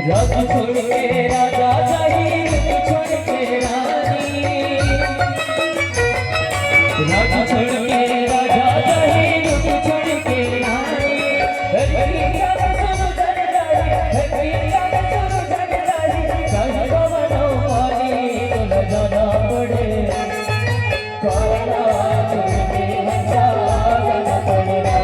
रब छोड़ के राजा जाहिर छोड़ के रानी, रब छोड़ के राजा जाहिर छोड़ के रानी, हरिया सुन जग जाही, हरिया सुन जग जाही, कहीं बनो पानी तो न जाना पड़े, काला छोड़ के हंसा जाना पड़ेगा।